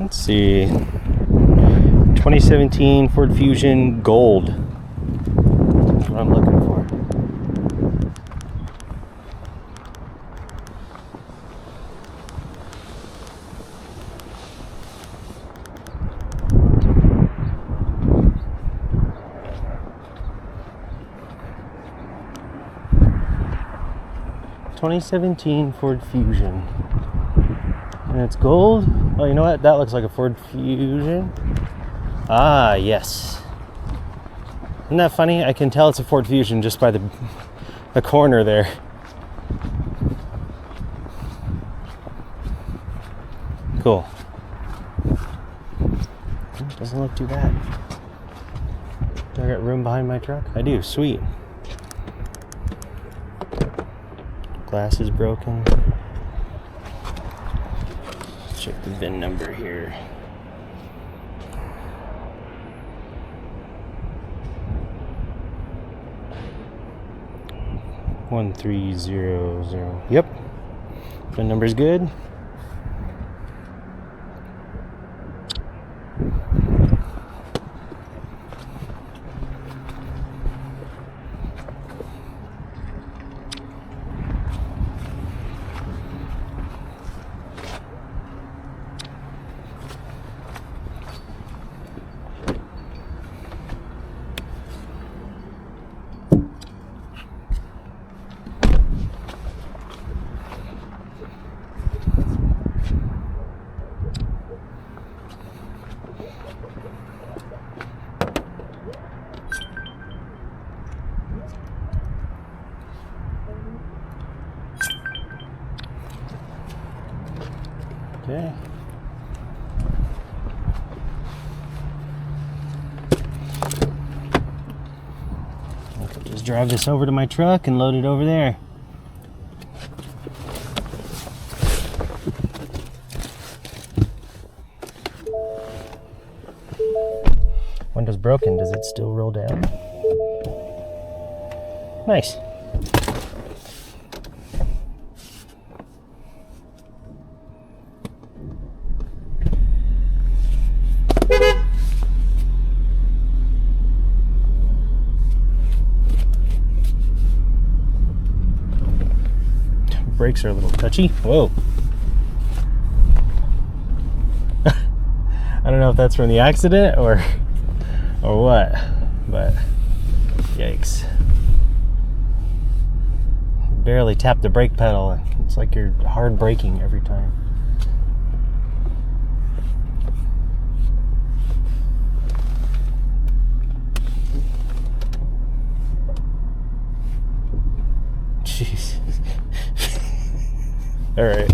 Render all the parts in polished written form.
Let's see. 2017 Ford Fusion Gold. That's what I'm looking for. '17 Ford Fusion. And it's gold. Oh, you know what? That looks like a Ford Fusion. Ah, yes. Isn't that funny? I can tell it's a Ford Fusion just by the corner there. Cool. Doesn't look too bad. Do I got room behind my truck? I do. Sweet. Glass is broken. Check the VIN number here. (1300). Yep. VIN number's good. Okay. I could just drive this over to my truck and load it over there. Window's broken. Does it still roll down? Nice. Brakes are a little touchy. Whoa. I don't know if that's from the accident or what, but yikes. Barely tapped the brake pedal and it's like you're hard braking every time. Jeez. All right.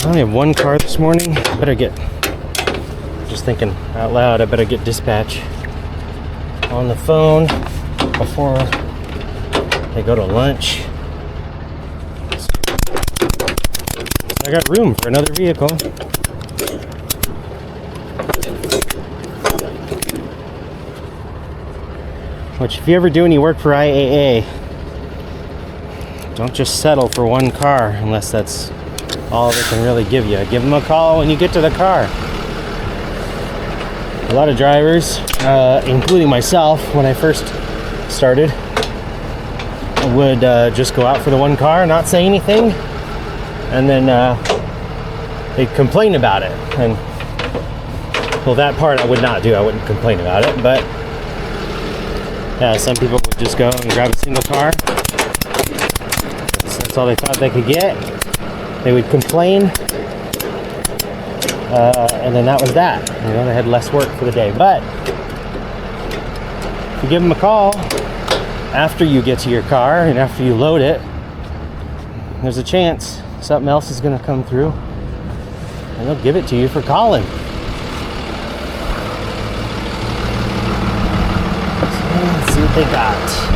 I only have one car this morning. Better get, just thinking out loud, I better get dispatch on the phone before they go to lunch. I got room for another vehicle. Which, if you ever do any work for IAA, don't just settle for one car unless that's all they can really give you. Give them a call when you get to the car. A lot of drivers, including myself, when I first started, would just go out for the one car, not say anything, and then they'd complain about it. And well, that part I would not do. I wouldn't complain about it, but yeah, some people would just go and grab a single car. That's all they thought they could get. They would complain, and then that was that. You know, they had less work for the day. But if you give them a call after you get to your car and after you load it, there's a chance something else is going to come through, and they'll give it to you for calling. So let's see what they got.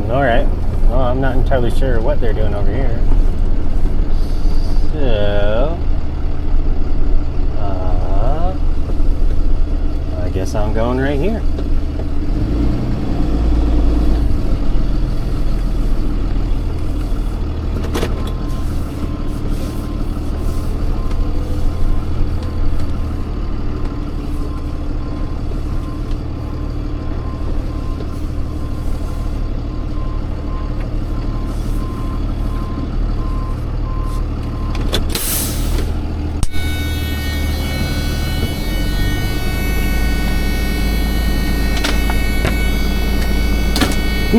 Alright, well, I'm not entirely sure what they're doing over here. So, I guess I'm going right here.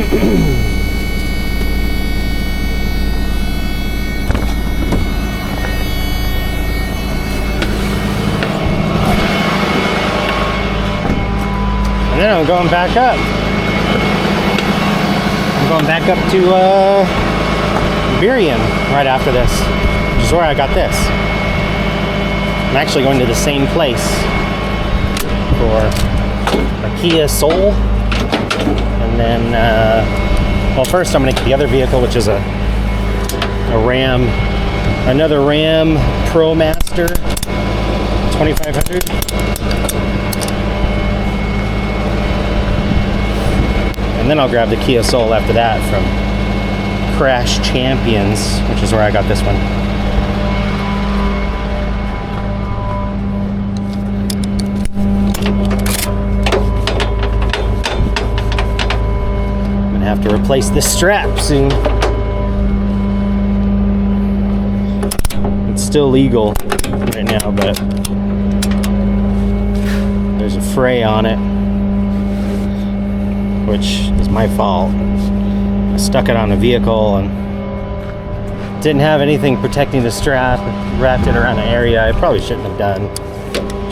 And then I'm going back up. I'm going back up to Burien right after this, which is where I got this. I'm actually going to the same place for a Kia Soul. And then, well, first I'm going to get the other vehicle, which is a Ram, another Ram ProMaster 2500. And then I'll grab the Kia Soul after that from Crash Champions, which is where I got this one. I'm gonna have to replace this strap soon. It's still legal right now, but there's a fray on it, which is my fault. I stuck it on a vehicle and didn't have anything protecting the strap. Wrapped it around the area I probably shouldn't have done.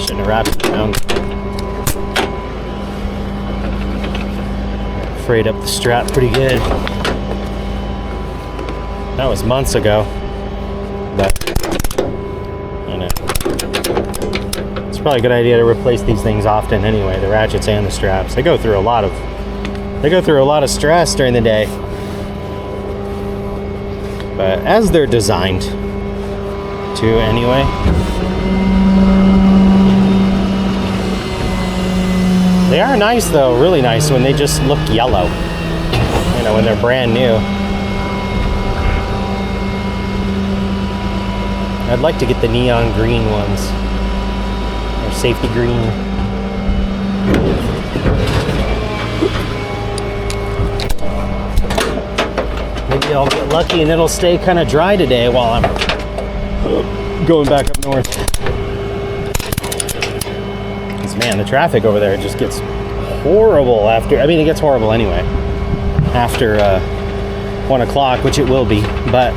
Shouldn't have wrapped it around. Frayed up the strap pretty good. That was months ago, but I know. It's probably a good idea to replace these things often anyway, the ratchets and the straps. They go through a lot of stress during the day. But as they're designed to anyway. They are nice though, really nice when they just look yellow. You know, when they're brand new. I'd like to get the neon green ones. Or safety green. Maybe I'll get lucky and it'll stay kind of dry today while I'm going back up north. Because man, the traffic over there just gets horrible after, I mean it gets horrible anyway, after 1 o'clock, which it will be, but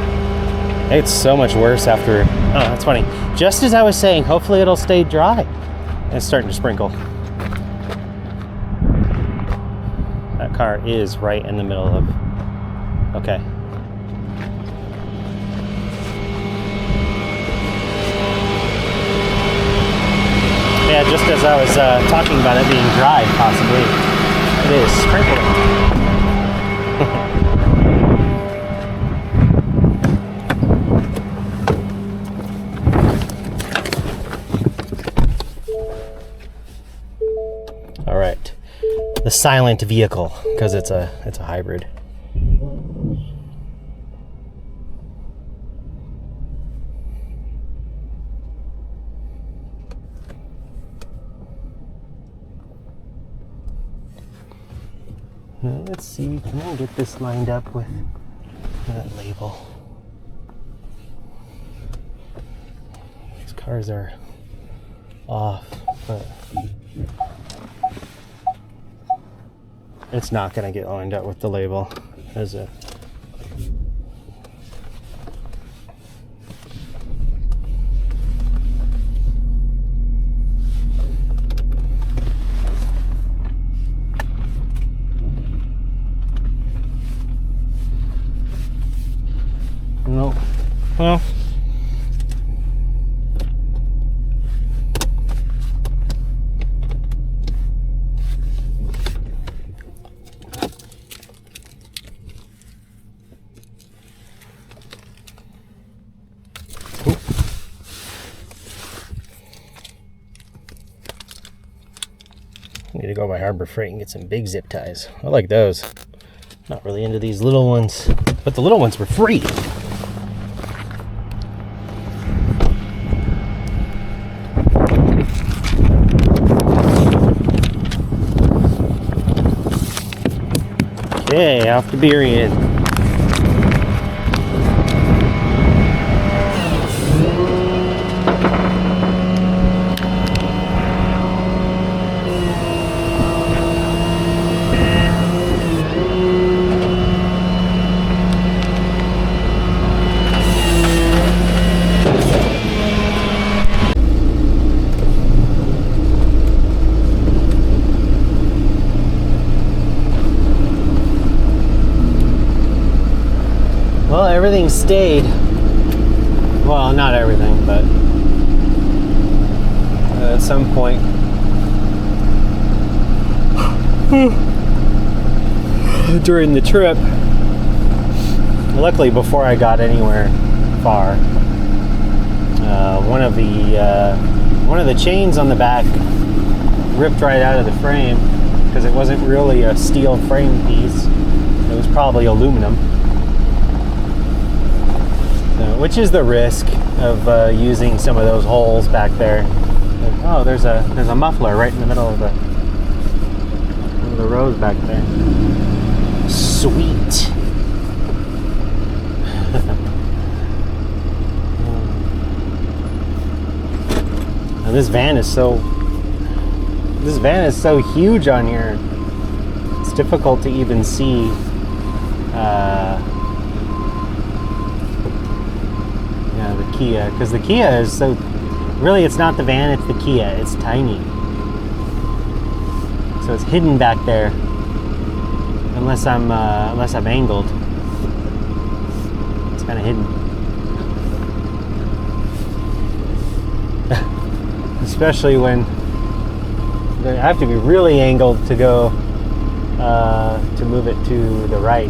it's so much worse after, oh that's funny. Just as I was saying, hopefully it'll stay dry. And it's starting to sprinkle. That car is right in the middle of, okay. Yeah, just as I was talking about it being dry, possibly, it is sprinkling. All right, the silent vehicle, because it's a hybrid. Let's see, can I get this lined up with that label? These cars are off, but it's not going to get lined up with the label, is it? No. Well. Need to go by Harbor Freight and get some big zip ties. I like those. Not really into these little ones, but the little ones were free. Okay, off to Burien. Well, everything stayed. Well, not everything, but at some point. During the trip, luckily before I got anywhere far, one of the chains on the back ripped right out of the frame because it wasn't really a steel frame piece. It was probably aluminum, which is the risk of using some of those holes back there. Oh, there's a muffler right in the middle of the rows back there. Sweet. And this van is so huge on here. It's difficult to even see the Kia, because the Kia is so really, it's not the van, it's the Kia. It's tiny, so it's hidden back there unless I'm angled. It's kind of hidden. Especially when I have to be really angled to go to move it to the right.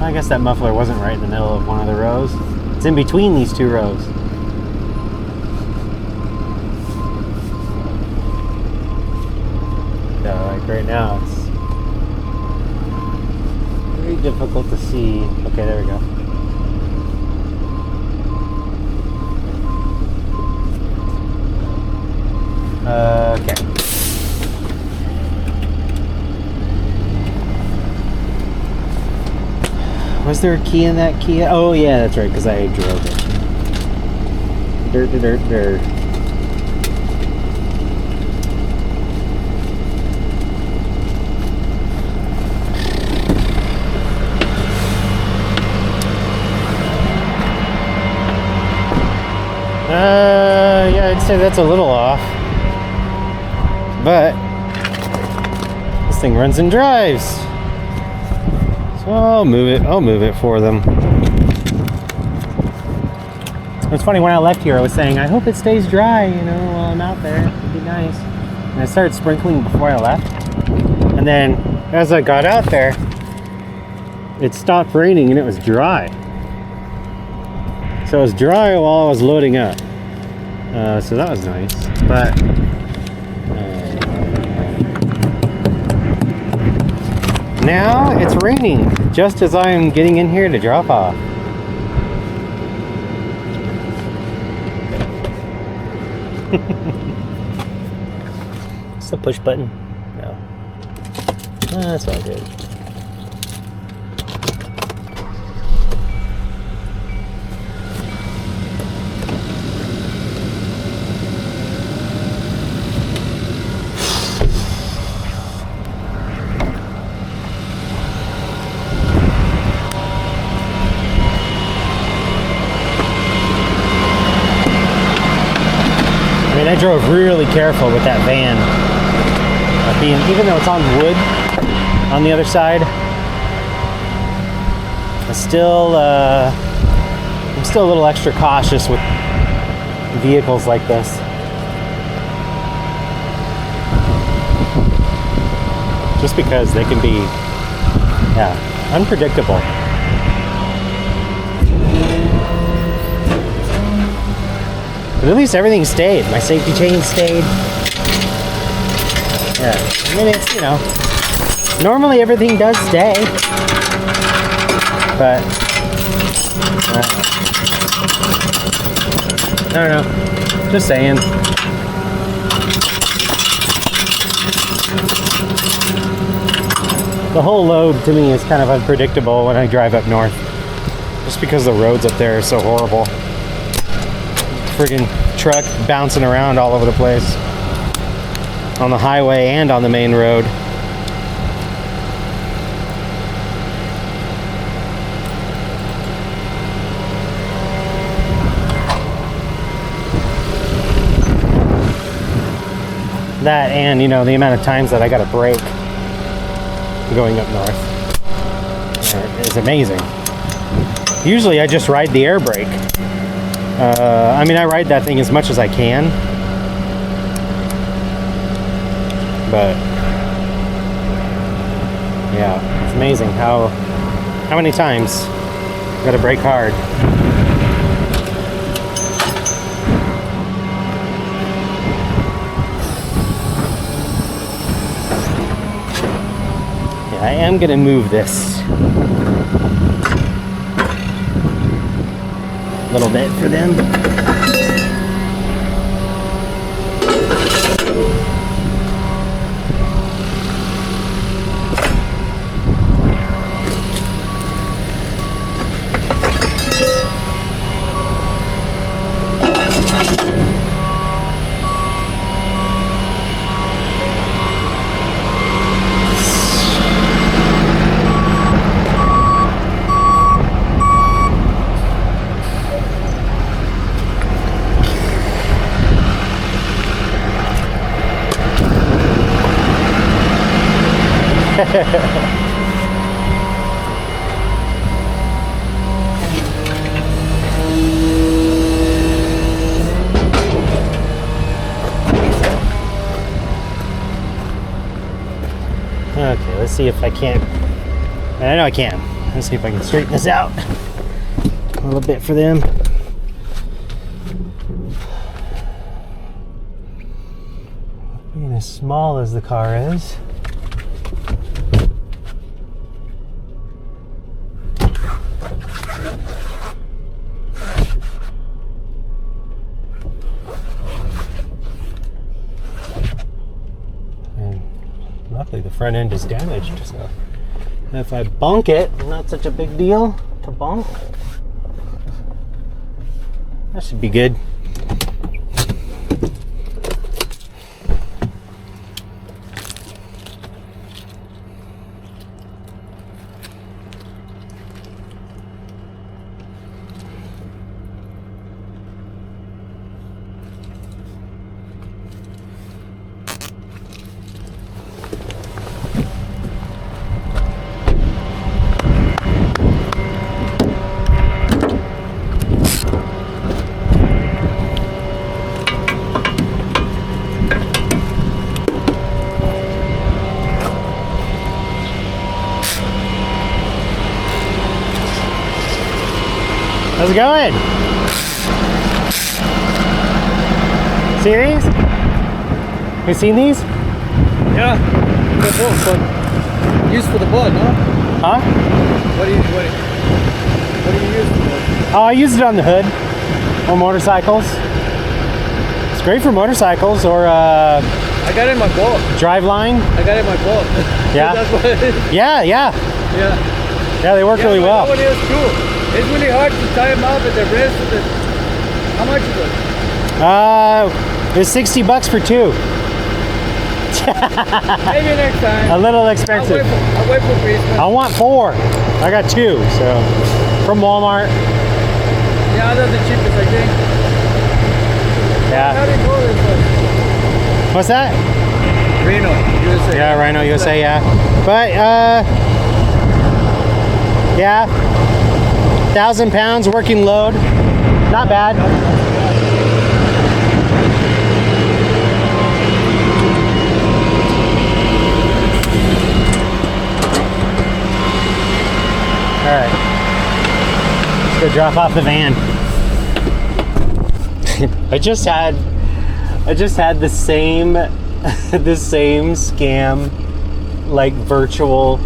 I guess that muffler wasn't right in the middle of one of the rows. It's in between these two rows. Yeah, like right now it's very difficult to see. Okay, there we go. Okay. Was there a key in that Kia? Oh yeah, that's right, because I drove it. Dirt. Yeah, I'd say that's a little off. But this thing runs and drives. So I'll move it for them. It's funny, when I left here I was saying I hope it stays dry, while I'm out there. It'd be nice. And I started sprinkling before I left. And then as I got out there, it stopped raining and it was dry. So it was dry while I was loading up. So that was nice. But now it's raining just as I'm getting in here to drop off. It's the push button. No. That's all good. I drove really careful with that van. Even though it's on wood on the other side, I'm still a little extra cautious with vehicles like this. Just because they can be, unpredictable. But at least everything stayed. My safety chain stayed. Yeah, I mean, it's, normally everything does stay. But, I don't know. Just saying. The whole load to me is kind of unpredictable when I drive up north. Just because the roads up there are so horrible. Friggin' truck bouncing around all over the place on the highway and on the main road. That and, you know, the amount of times that I got to brake going up north is amazing. Usually I just ride the air brake. I mean, I ride that thing as much as I can. But yeah, it's amazing how many times I got to brake hard. I am gonna move this a little bit for them. Okay, let's see if I can't. I know I can. Let's see if I can straighten this out a little bit for them. Being as small as the car is. Luckily the front end is damaged, so if I bonk it, not such a big deal to bonk. That should be good. How's it going? See these? You seen these? Yeah, the boat, but used for the boat, no? Huh? What do you use for? Oh, I use it on the hood on motorcycles. It's great for motorcycles or I got it in my boat. driveline. I got it in my boat. Yeah. That's what it is. Yeah. Yeah, they work really well. That one is too. It's really hard to tie them out at the wrist. How much is it? It's $60 for two. Maybe next time. A little expensive. I'll wait for Christmas. I want 4. I got 2, so from Walmart. Yeah, that's the cheapest, I think. Yeah. How do you go this way? What's that? Reno, USA. Yeah, Rhino, USA, yeah. But, yeah. 1,000 pounds working load. Not bad. All right. Let's go drop off the van. I just had the same scam, like virtual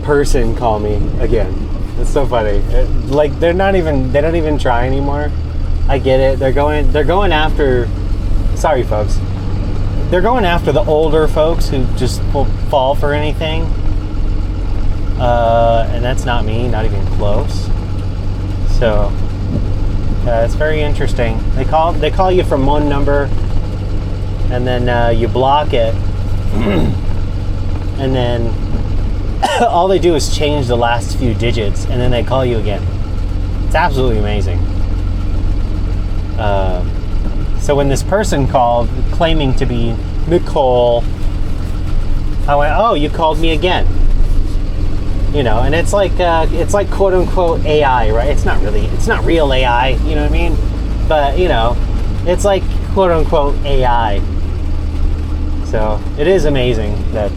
person call me again. It's so funny. Like they don't even try anymore. I get it. They're going after. Sorry, folks. They're going after the older folks who just will fall for anything. And that's not me. Not even close. So it's very interesting. They call you from one number, and then you block it, and then all they do is change the last few digits, and then they call you again. It's absolutely amazing. So when this person called, claiming to be Nicole. I went, oh, you called me again. You know, and it's like quote unquote AI, right? It's not real AI, you know what I mean? But, you know, it's like quote unquote AI. So it is amazing that,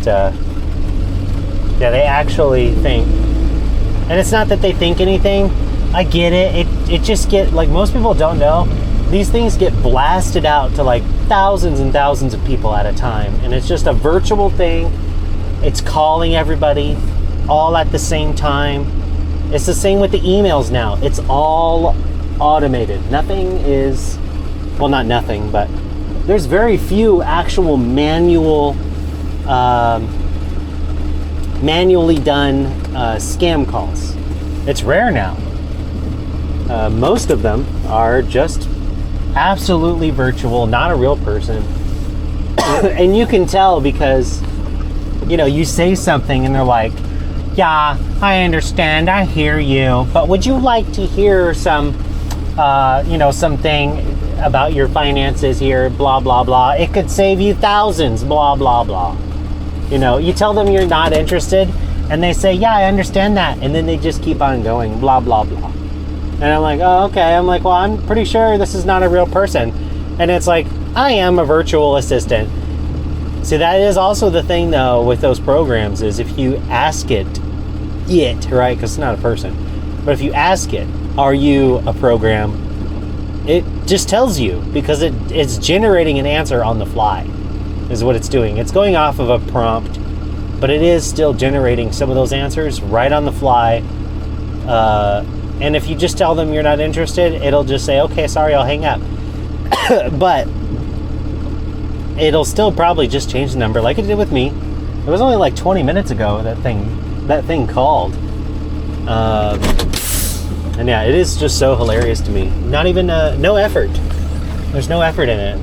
yeah, they actually think. And it's not that they think anything. I get it. It just like most people don't know. These things get blasted out to like thousands and thousands of people at a time. And it's just a virtual thing. It's calling everybody all at the same time. It's the same with the emails now. It's all automated. Nothing is, well, not nothing, but there's very few actual manually done scam calls. It's rare now. Most of them are just absolutely virtual, not a real person. And you can tell because, you know, you say something and they're like, yeah, I understand, I hear you, but would you like to hear some, you know, something about your finances here, blah, blah, blah. It could save you thousands, blah, blah, blah. You know, you tell them you're not interested and they say, yeah, I understand that. And then they just keep on going, blah, blah, blah. And I'm like, oh, okay. I'm like, well, I'm pretty sure this is not a real person. And it's like, I am a virtual assistant. See, that is also the thing, though, with those programs is if you ask it, right? Because it's not a person. But if you ask it, are you a program? It just tells you because it's generating an answer on the fly is what it's doing. It's going off of a prompt, but it is still generating some of those answers right on the fly. And if you just tell them you're not interested, it'll just say, okay, sorry, I'll hang up. But it'll still probably just change the number like it did with me. It was only like 20 minutes ago that thing called. And yeah, it is just so hilarious to me. Not even, no effort. There's no effort in it.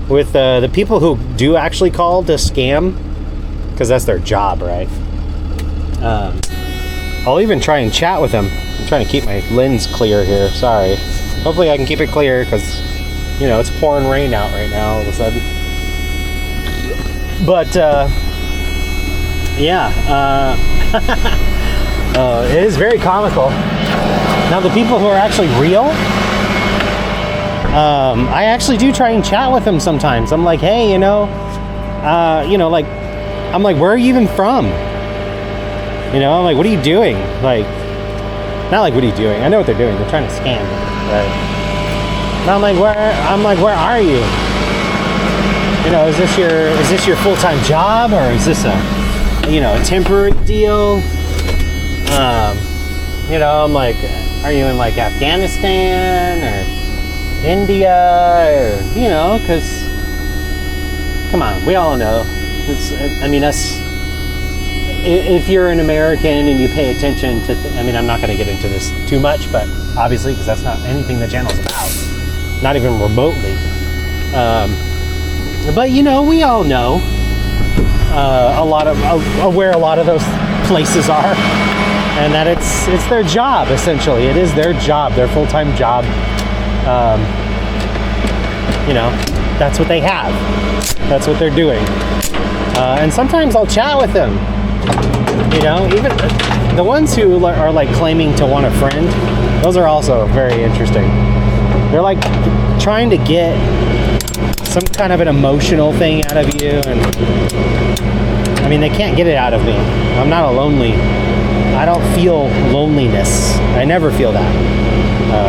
With the people who do actually call to scam, because that's their job, right? I'll even try and chat with them. I'm trying to keep my lens clear here, sorry. Hopefully I can keep it clear, because, you know, it's pouring rain out right now all of a sudden. But, yeah, it is very comical. Now, the people who are actually real, I actually do try and chat with them sometimes. I'm like, hey, you know, like, I'm like, where are you even from? You know, I'm like, what are you doing? Like, not like, what are you doing? I know what they're doing. They're trying to scam me, right? And I'm like, where are you? You know, is this your full-time job, or is this a, you know, a temporary deal? You know, I'm like, are you in like Afghanistan or India, or, you know, because, come on, we all know. I mean, if you're an American and you pay attention to, I mean, I'm not going to get into this too much, but obviously, because that's not anything the channel's about, not even remotely. But, you know, we all know where a lot of those places are. And that it's their job, essentially. It is their job, their full-time job. You know, that's what they have. That's what they're doing. And sometimes I'll chat with them. You know, even the ones who are like claiming to want a friend, those are also very interesting. They're like trying to get some kind of an emotional thing out of you. And I mean, they can't get it out of me. I'm not a lonely. I don't feel loneliness. I never feel that.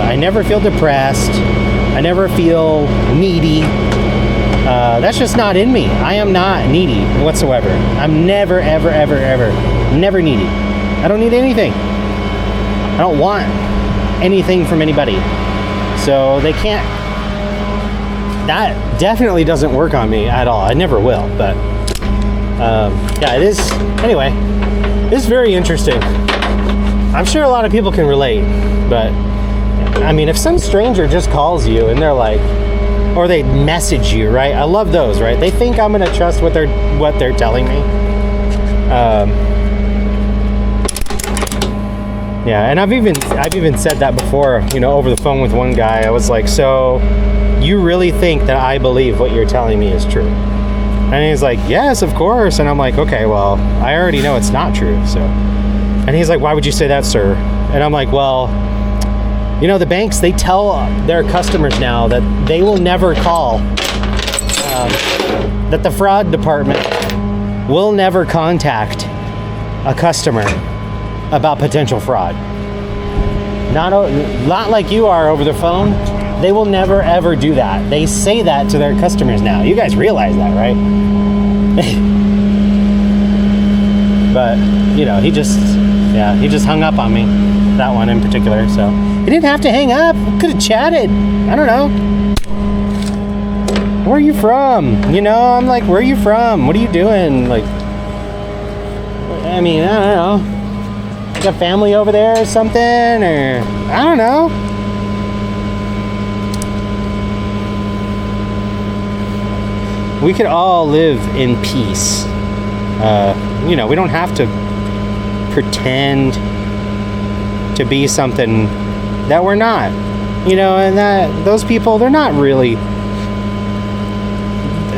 I never feel depressed. I never feel needy. That's just not in me. I am not needy whatsoever. I'm never, ever, ever, ever, never needy. I don't need anything. I don't want anything from anybody. So they can't, that definitely doesn't work on me at all. I never will, but yeah, it is, anyway. It's very interesting. I'm sure a lot of people can relate, but I mean, if some stranger just calls you and they're like, or they message you, right? I love those, right? They think I'm gonna trust what they're telling me. Yeah, and I've even said that before, you know, over the phone with one guy. I was like, so you really think that I believe what you're telling me is true? And he's like, yes, of course. And I'm like, okay, well, I already know it's not true. So, and he's like, why would you say that, sir? And I'm like, well, you know, the banks, they tell their customers now that they will never call, that the fraud department will never contact a customer about potential fraud. Not like you are over the phone. They will never ever do that. They say that to their customers now. You guys realize that, right? But, you know, he just hung up on me. That one in particular, so. He didn't have to hang up. We could have chatted. I don't know. Where are you from? You know, I'm like, where are you from? What are you doing? Like, I mean, I don't know. You got family over there or something? Or, I don't know. We could all live in peace. You know, we don't have to pretend to be something that we're not. You know, and that those people, they're not really,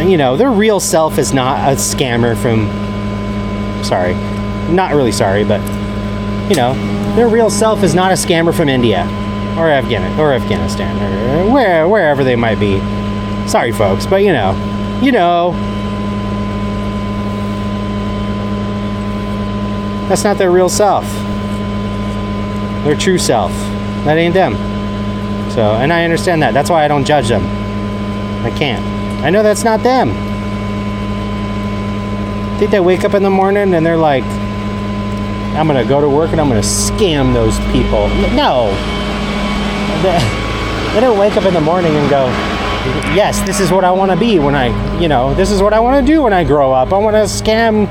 you know, their real self is not a scammer from, sorry, not really sorry, but, you know, their real self is not a scammer from India or Afghanistan or wherever they might be. Sorry, folks, but you know, that's not their real self. Their true self. That ain't them. So, and I understand that. That's why I don't judge them. I can't. I know that's not them. I think they wake up in the morning and they're like, I'm gonna go to work and I'm gonna scam those people. No. They don't wake up in the morning and go, yes, this is what I want to be when this is what I want to do when I grow up. I want to scam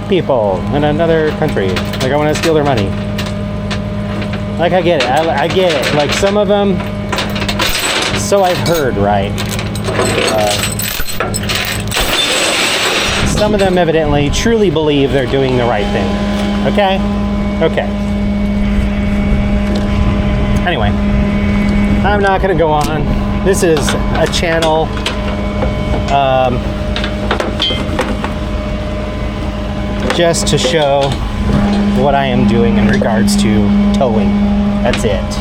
people in another country. Like, I want to steal their money. Like, I get it. I get it. Like, some of them, so I've heard, right? Some of them evidently truly believe they're doing the right thing. Okay? Okay. Anyway, I'm not going to go on. This is a channel just to show what I am doing in regards to towing. That's it.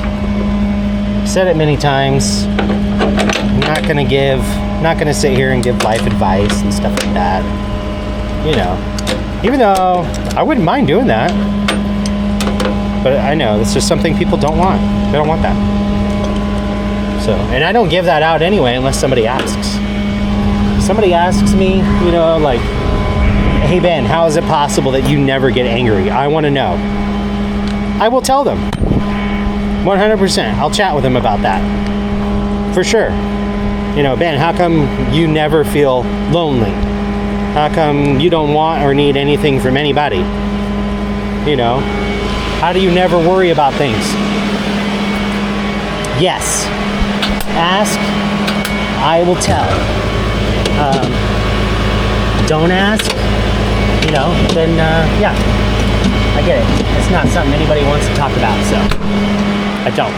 Said it many times. I'm not gonna sit here and give life advice and stuff like that. You know, even though I wouldn't mind doing that, but I know it's just something people don't want. They don't want that. So, and I don't give that out anyway unless somebody asks. Somebody asks me, you know, like, hey Ben, how is it possible that you never get angry? I want to know. I will tell them. 100%. I'll chat with them about that. For sure. You know, Ben, how come you never feel lonely? How come you don't want or need anything from anybody? You know, how do you never worry about things? Yes. Ask, I will tell. Don't ask, you know, then, yeah, I get it. It's not something anybody wants to talk about, so I don't.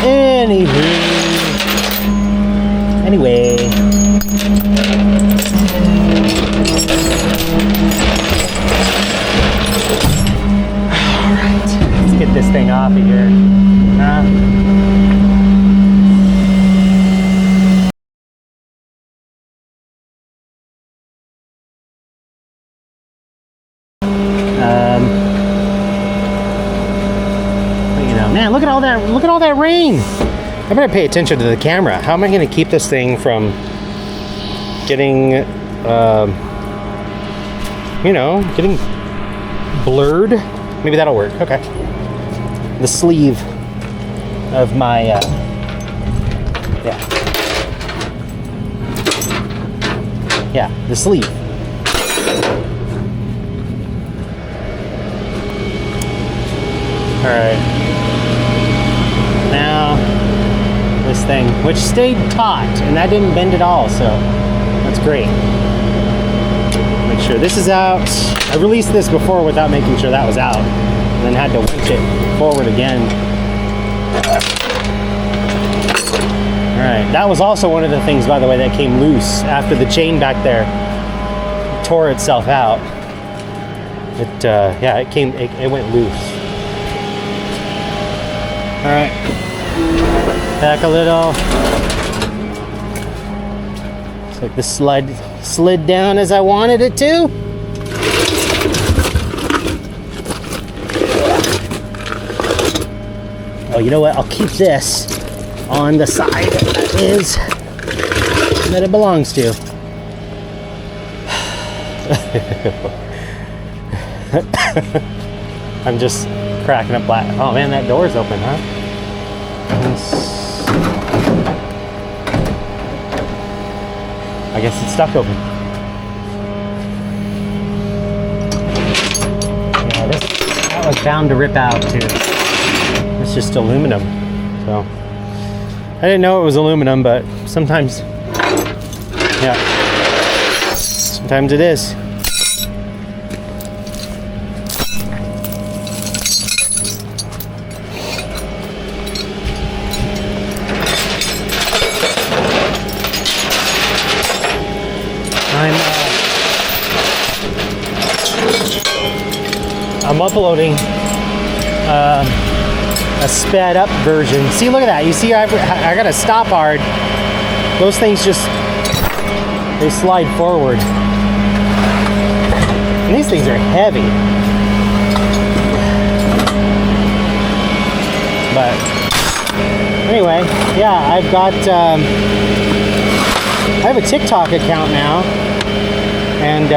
Anyway. All right, let's get this thing off of here. You know, man, look at all that rain. I better pay attention to the camera. How am I going to keep this thing from getting, getting blurred? Maybe that'll work. Okay. The sleeve of my, the sleeve. All right. Now, this thing, which stayed taut, and that didn't bend at all, so that's great. Make sure this is out. I released this before without making sure that was out, and then had to winch it forward again. All right, that was also one of the things, by the way, that came loose after the chain back there tore itself out. Yeah, it went loose. All right, back a little. Looks like the slid down as I wanted it to. Oh, you know what? I'll keep this on the side that it belongs to. I'm just cracking up black. Oh man, that door's open, huh? I guess it's stuck open. Yeah, that was bound to rip out too. It's just aluminum. So I didn't know it was aluminum, but sometimes, yeah, sometimes it is. I'm uploading a sped up version. See, look at that. You see, I got a stop hard. Those things just, they slide forward. And these things are heavy. But anyway, yeah, I have a TikTok account now, and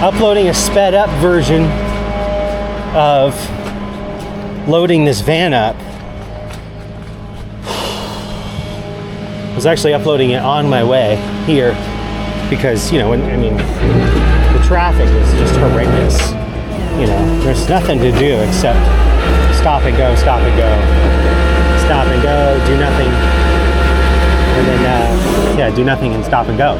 uploading a sped up version of loading this van up. I was actually uploading it on my way here because, you know, the traffic is just horrendous. You know, there's nothing to do except stop and go, stop and go, stop and go, do nothing, and then, yeah, do nothing and stop and go.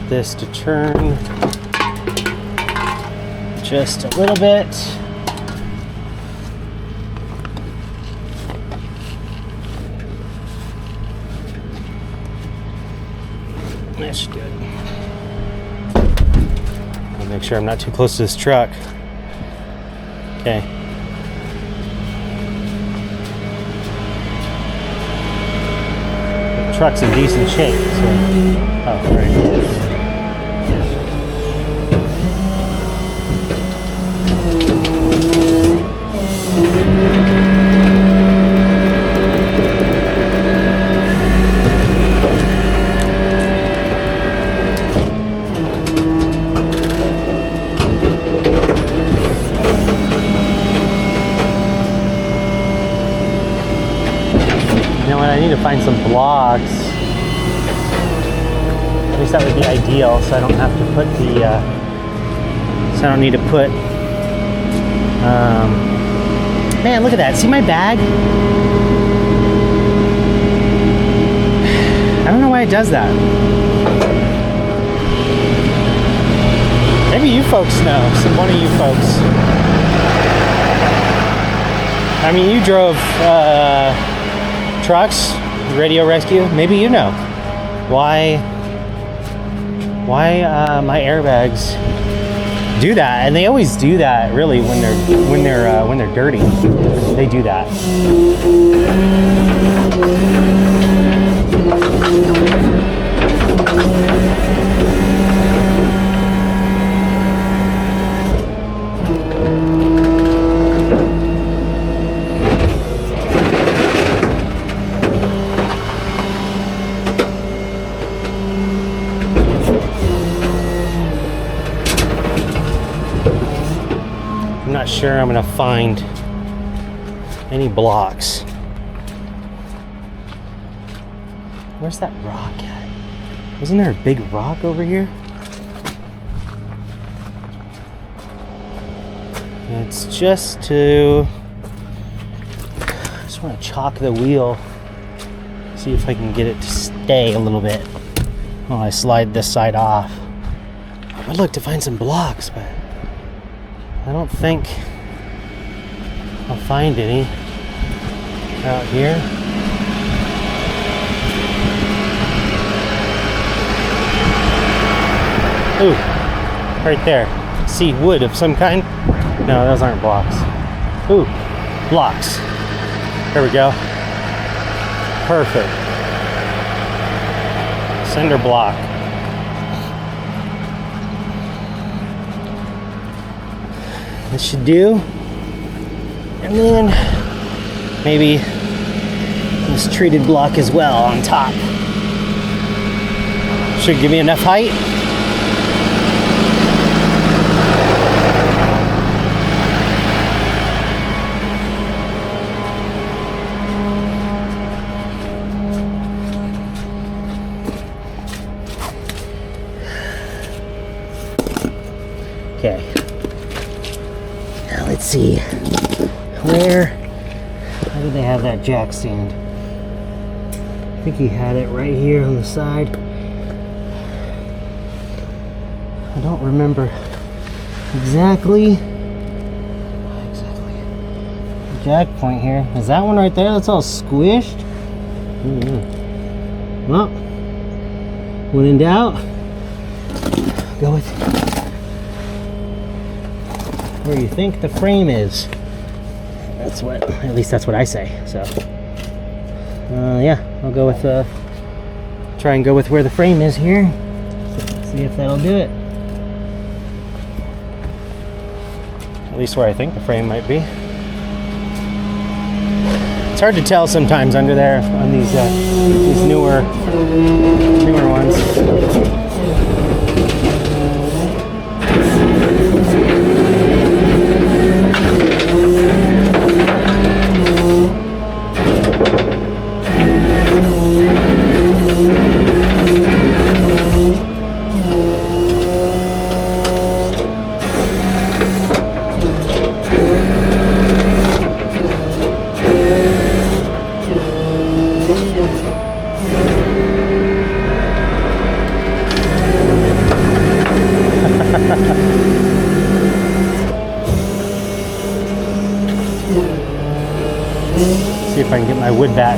This to turn just a little bit. That should do it. I'll make sure I'm not too close to this truck. Okay. The truck's in decent shape, so. Oh, right. I need to find some blocks. At least that would be ideal, so I don't have to put the, so I don't need to put, man, look at that. See my bag? I don't know why it does that. Maybe you folks know, one of you folks. I mean, you drove, trucks, radio rescue. Maybe you know why my airbags do that, and they always do that. Really, when they're dirty, they do that. sure I'm gonna find any blocks. Where's that rock at? Wasn't there a big rock over here? It's just to... I just want to chalk the wheel. See if I can get it to stay a little bit while I slide this side off. I would like to find some blocks, but I don't think I'll find any out here. Ooh, right there. See wood of some kind? No, those aren't blocks. Ooh, blocks. There we go. Perfect. Cinder block. This should do. And then maybe this treated block as well on top. Should give me enough height. Okay. Now let's see. How did they have that jack stand? I think he had it right here on the side. I don't remember exactly. The jack point here. Is that one right there? That's all squished. Well, when in doubt, go with where you think the frame is. At least that's what I say. So, yeah, I'll go with, try and go with where the frame is here. See if that'll do it. At least where I think the frame might be. It's hard to tell sometimes under there on these newer ones. See if I can get my wood back.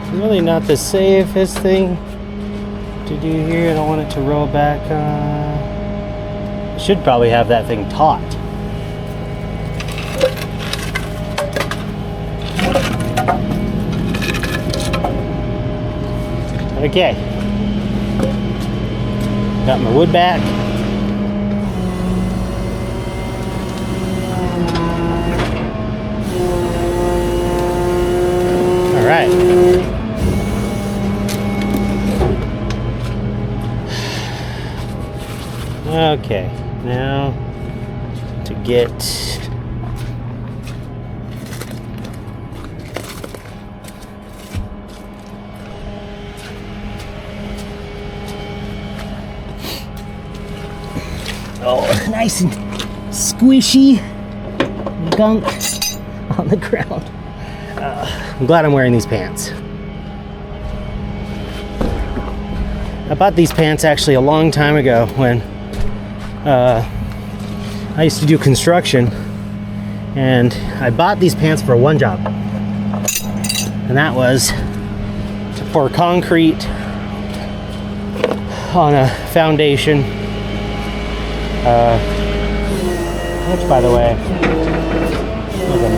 It's really not the safest thing to do here. I don't want it to roll back. I should probably have that thing taut. Okay, got my wood back. All right. Okay, now to get nice and squishy gunk on the ground. I'm glad I'm wearing these pants. I bought these pants actually a long time ago when I used to do construction, and I bought these pants for one job, and that was to pour concrete on a foundation. Which, by the way, was a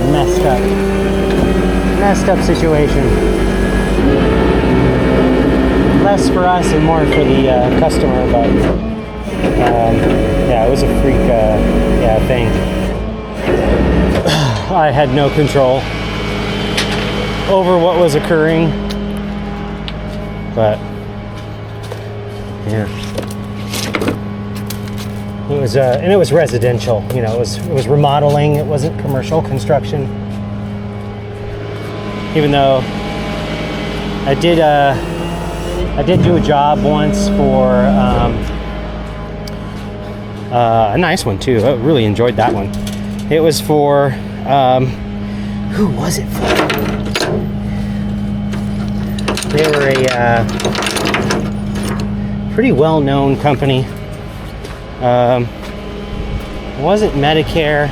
messed up situation. Less for us and more for the customer, but yeah, it was a freak thing. I had no control over what was occurring. But yeah, it was and it was residential. You know, it was remodeling. It wasn't commercial construction. Even though I did do a job once for a nice one too. I really enjoyed that one. It was for who was it for? They were a pretty well-known company. It wasn't Medicare.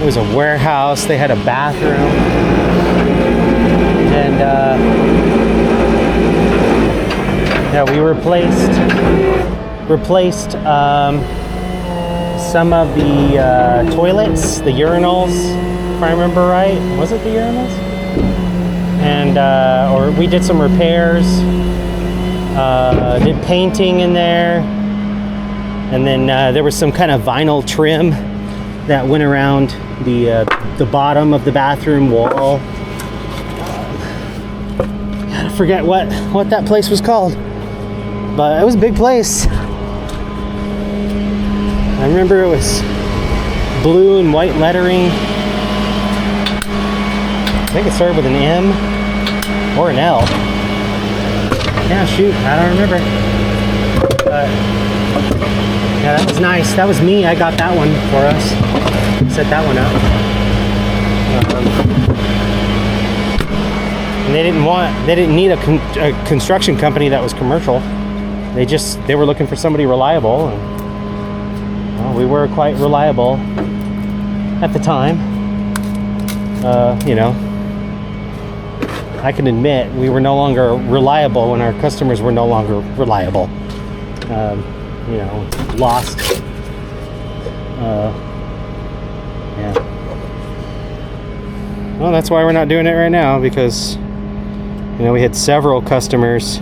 It was a warehouse. They had a bathroom, and yeah, we replaced some of the toilets, the urinals, if I remember right. Was it the urinals? And or we did some repairs, did painting in there, and then there was some kind of vinyl trim that went around the bottom of the bathroom wall. I forget what that place was called, but it was a big place. I remember it was blue and white lettering. I think it started with an M or an L. Yeah, shoot, I don't remember. But yeah, that was nice. That was me. I got that one for us. Set that one up. And they didn't need a construction company that was commercial. They were looking for somebody reliable. And, well, we were quite reliable at the time. You know, I can admit we were no longer reliable when our customers were no longer reliable. You know, lost. Yeah. Well, that's why we're not doing it right now, because, you know, we had several customers,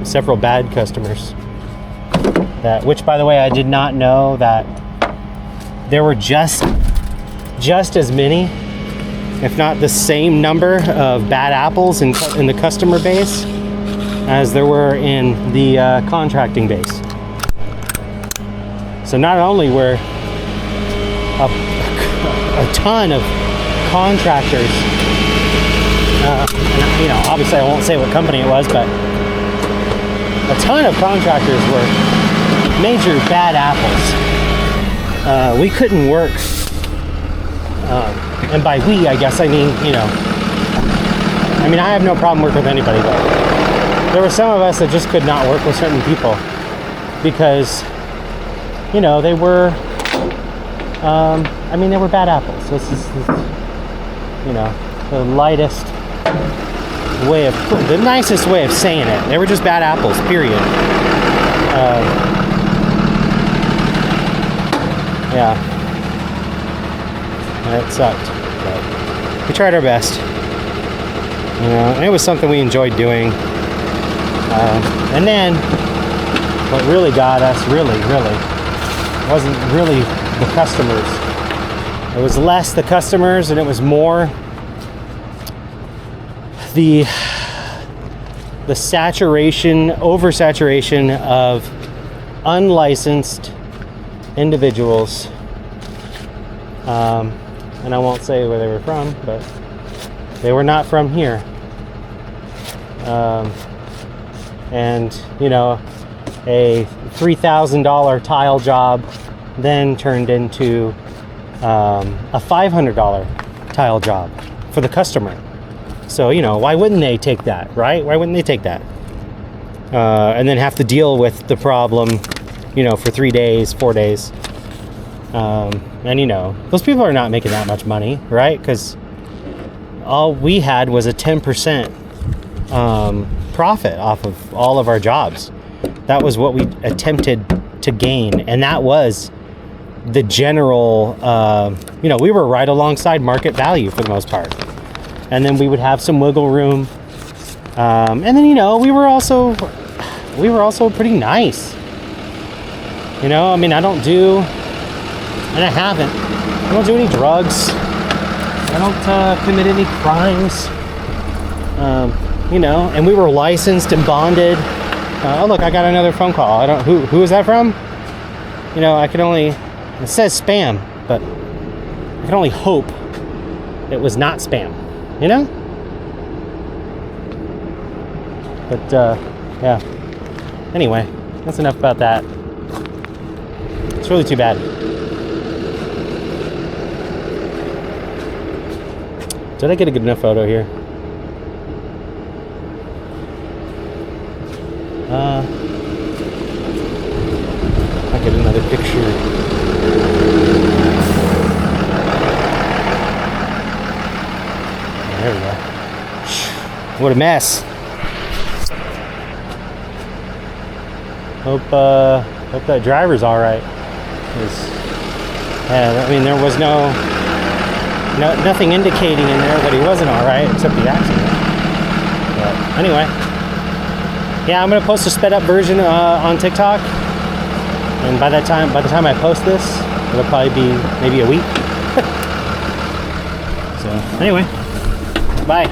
several bad customers. Which, by the way, I did not know that there were just as many, if not the same number of bad apples in the customer base as there were in the contracting base. So not only were a ton of contractors, and, you know, obviously I won't say what company it was, but a ton of contractors were major bad apples. We couldn't work, and by we, I guess I mean, you know, I mean, I have no problem working with anybody, but there were some of us that just could not work with certain people because, you know, they were, I mean, they were bad apples. This is, you know, the nicest way of saying it. They were just bad apples, period. Yeah. It sucked, but we tried our best. You know, and it was something we enjoyed doing. And then, what really got us, really, wasn't really the customers. It was less the customers, and it was more the oversaturation of unlicensed individuals. And I won't say where they were from, but they were not from here. And, you know, a $3,000 tile job then turned into a $500 tile job for the customer. So, you know, why wouldn't they take that, right? Why wouldn't they take that? And then have to deal with the problem, you know, for 3 days, 4 days. And, you know, those people are not making that much money, right? Because all we had was a 10% profit off of all of our jobs. That was what we attempted to gain. And that was the general, you know, we were right alongside market value for the most part. And then we would have some wiggle room. And then, you know, we were also pretty nice. You know, I mean, I don't do, and I haven't don't do any drugs. I don't commit any crimes. You know, and we were licensed and bonded. Oh look, I got another phone call. I don't. Who is that from? You know, I can only. It says spam, but I can only hope it was not spam. You know. But yeah. Anyway, that's enough about that. It's really too bad. Did I get a good enough photo here? I'll get another picture. There we go. What a mess. Hope that driver's all right. Yeah, I mean, there was nothing indicating in there that he wasn't all right, except the accident. But anyway, yeah, I'm gonna post a sped up version on TikTok, and by the time I post this, it'll probably be maybe a week. So anyway, bye.